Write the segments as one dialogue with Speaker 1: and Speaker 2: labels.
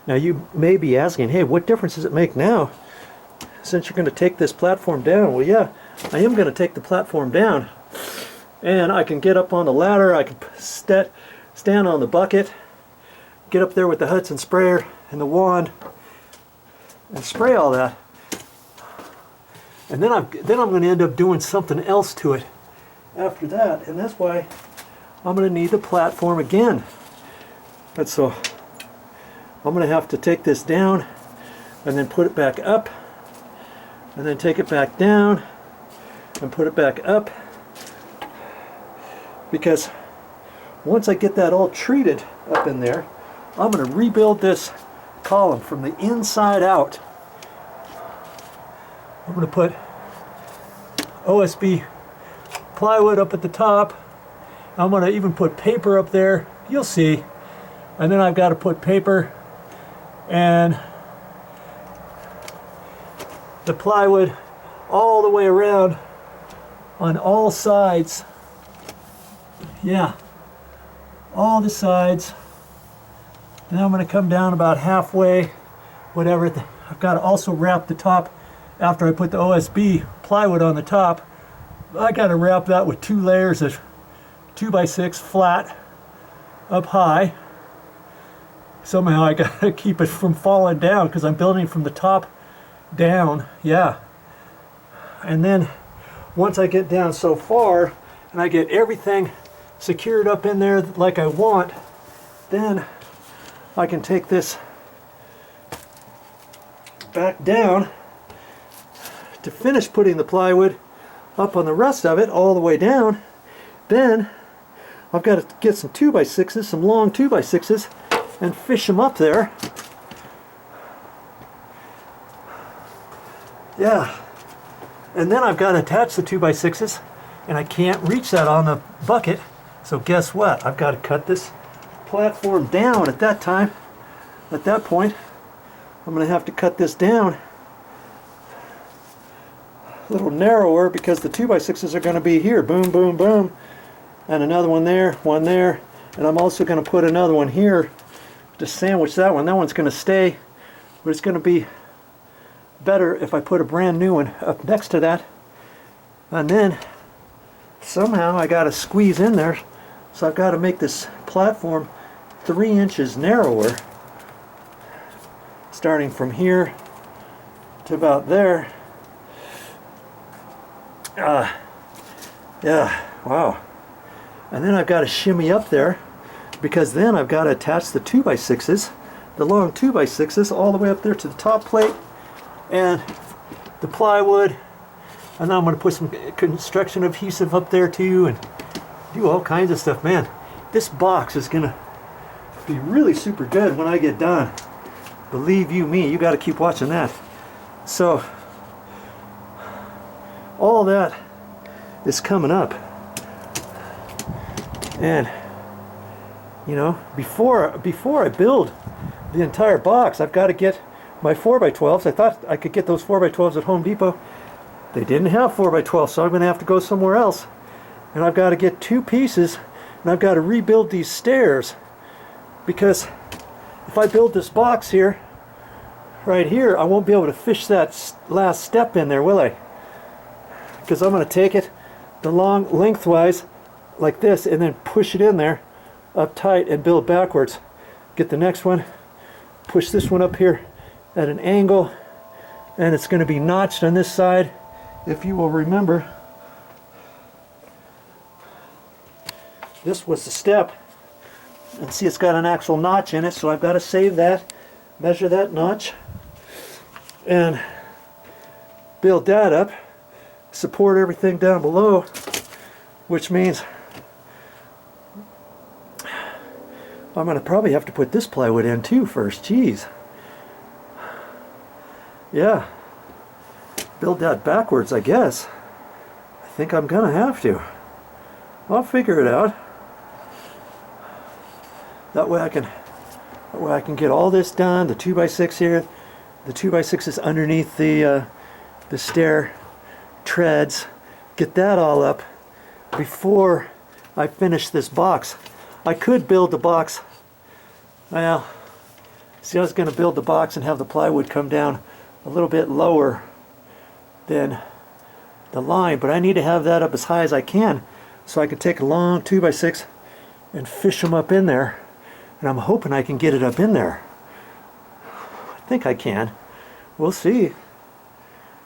Speaker 1: Now you may be asking, hey, what difference does it make now since you're going to take this platform down? Well, yeah, I am going to take the platform down, and I can get up on the ladder, I can stand on the bucket, get up there with the Hudson sprayer and the wand and spray all that. And then I'm going to end up doing something else to it after that, and that's why I'm going to need the platform again. And so I'm going to have to take this down and then put it back up, and then take it back down and put it back up, because once I get that all treated up in there, I'm going to rebuild this column from the inside out. I'm going to put OSB plywood up at the top. I'm going to even put paper up there. You'll see. And then I've got to put paper and the plywood all the way around on all sides. Yeah, all the sides. And I'm going to come down about halfway, whatever. I've got to also wrap the top. After I put the OSB plywood on the top, I got to wrap that with 2 layers of 2x6 flat up high. Somehow I got to keep it from falling down because I'm building from the top down. Yeah. And then once I get down so far and I get everything secured up in there like I want, then I can take this back down to finish putting the plywood up on the rest of it all the way down. Then I've got to get some 2x6s, some long 2x6s, and fish them up there. Yeah. And then I've got to attach the 2x6s, and I can't reach that on the bucket. So guess what? I've got to cut this platform down at that time. At that point, I'm going to have to cut this down a little narrower, because the 2x6s are going to be here, boom, boom, boom, and another one there, and I'm also going to put another one here to sandwich that one. That one's going to stay, but it's going to be better if I put a brand new one up next to that. And then somehow I got to squeeze in there, so I've got to make this platform 3 inches narrower, starting from here to about there. Yeah, wow. And then I've got to shimmy up there, because then I've got to attach the 2x6s, the long 2x6s, all the way up there to the top plate and the plywood. And then I'm going to put some construction adhesive up there too, and do all kinds of stuff. Man, this box is going to be really super good when I get done. Believe you me, you got to keep watching that. So all that is coming up, and you know, before I build the entire box, I've got to get my 4x12s. I thought I could get those 4x12s at Home Depot. They didn't have 4x12, so I'm going to have to go somewhere else, and I've got to get 2 pieces, and I've got to rebuild these stairs, because if I build this box here, right here, I won't be able to fish that last step in there, will I? Because I'm going to take it the long lengthwise like this and then push it in there up tight and build backwards. Get the next one, push this one up here at an angle, and it's going to be notched on this side. If you will remember, this was the step, and see, it's got an actual notch in it, so I've got to save that, measure that notch, and build that up, support everything down below, which means I'm going to probably have to put this plywood in too first. Jeez. Yeah. Build that backwards, I guess. I think I'm going to have to. I'll figure it out. That way I can get all this done. The 2x6 here. The 2x6 is underneath the stair treads. Get that all up before I finish this box. I could build the box, well, See, I was going to build the box and have the plywood come down a little bit lower than the line, but I need to have that up as high as I can so I can take a long 2x6 and fish them up in there, and I'm hoping I can get it up in there. I think I can. We'll see.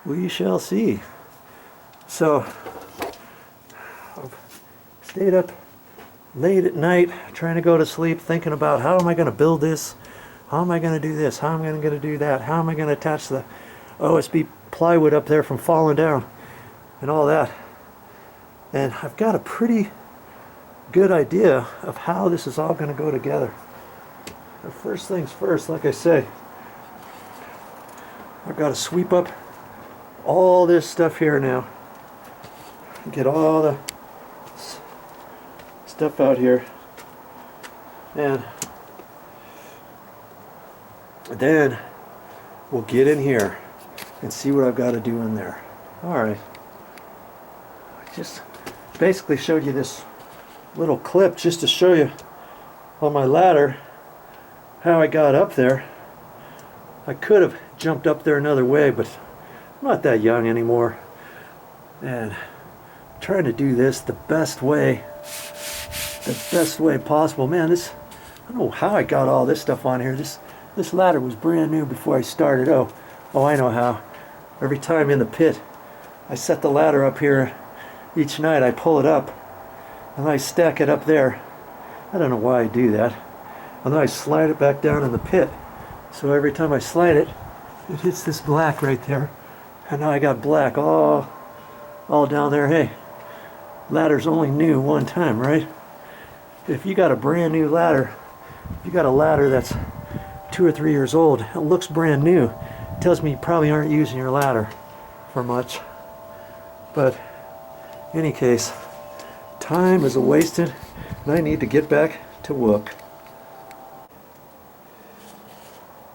Speaker 1: We shall see. So I've stayed up late at night trying to go to sleep thinking about how am I going to build this, how am I going to do this, how am I going to do that, how am I going to attach the OSB plywood up there from falling down and all that. And I've got a pretty good idea of how this is all going to go together. But first things first, like I say, I've got to sweep up all this stuff here now. Get all the stuff out here. And then we'll get in here and see what I've got to do in there. Alright. I just basically showed you this little clip just to show you on my ladder how I got up there. I could have jumped up there another way, but I'm not that young anymore. And I'm trying to do this the best way possible. Man, this, I don't know how I got all this stuff on here. This ladder was brand new before I started. Oh, I know how. Every time in the pit, I set the ladder up here each night. I pull it up and I stack it up there. I don't know why I do that. And then I slide it back down in the pit. So every time I slide it, it hits this black right there. And now I got black all down there. Hey, ladder's only new one time, right? If you got a brand new ladder, if you got a ladder that's 2 or 3 years old, it looks brand new, it tells me you probably aren't using your ladder for much. But in any case, time is wasted and I need to get back to work.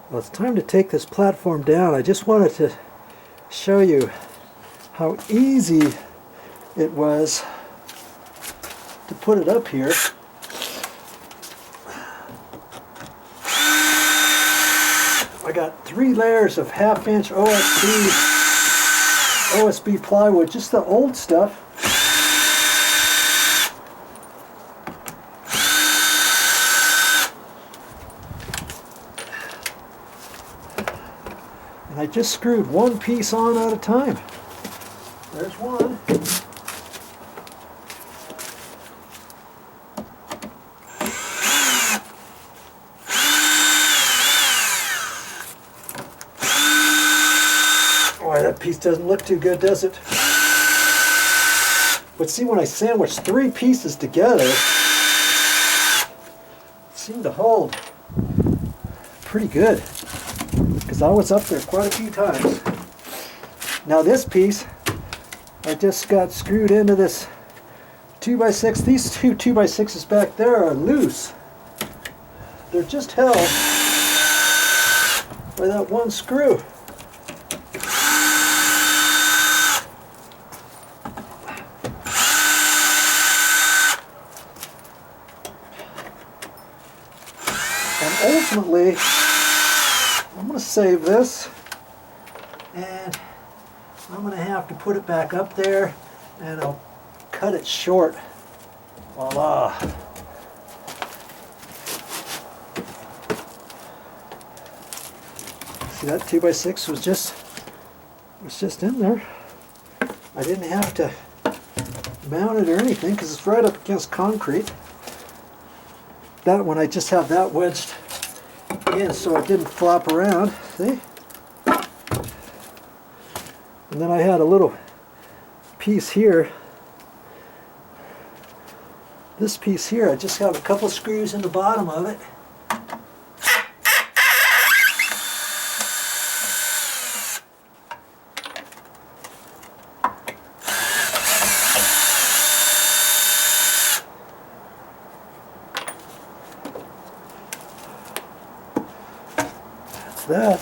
Speaker 1: Well, it's time to take this platform down. I just wanted to show you how easy it was to put it up here. I got 3 layers of 1/2-inch OSB plywood, just the old stuff. And I just screwed one piece on at a time. There's one. Boy, that piece doesn't look too good, does it? But see, when I sandwich 3 pieces together, it seemed to hold pretty good, because I was up there quite a few times. Now this piece, I just got screwed into this 2x6. These 2 2x6s back there are loose. They're just held by that one screw. And ultimately, I'm going to save this, and I'm going to have to put it back up there, and I'll cut it short. Voila! See, that 2x6 was just in there. I didn't have to mount it or anything because it's right up against concrete. That one, I just have that wedged in so it didn't flop around. See? And then I had a little piece here. This piece here, I just have a couple screws in the bottom of it. That's that.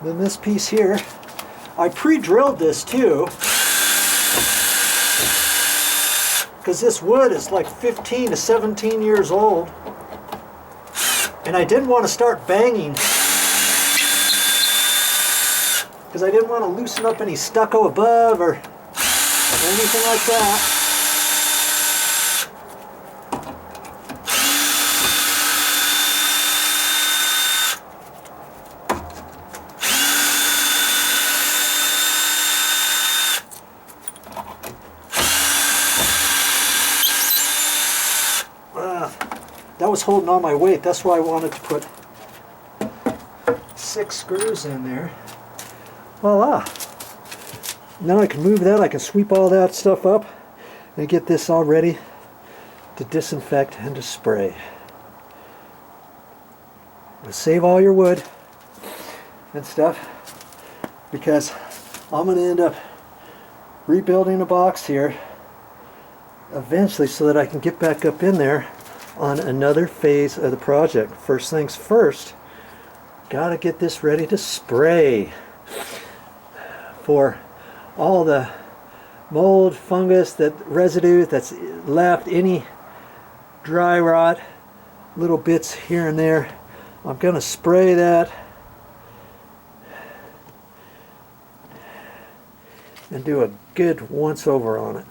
Speaker 1: Then this piece here, I pre-drilled this too, because this wood is like 15 to 17 years old, And I didn't want to start banging because I didn't want to loosen up any stucco above or anything like that. That was holding all my weight. That's why I wanted to put 6 screws in there. Voila! Now I can move that. I can sweep all that stuff up and get this all ready to disinfect and to spray. Save all your wood and stuff because I'm going to end up rebuilding a box here eventually so that I can get back up in there on another phase of the project. First things first, gotta get this ready to spray for all the mold, fungus, that residue that's left, any dry rot, little bits here and there. I'm gonna spray that and do a good once over on it.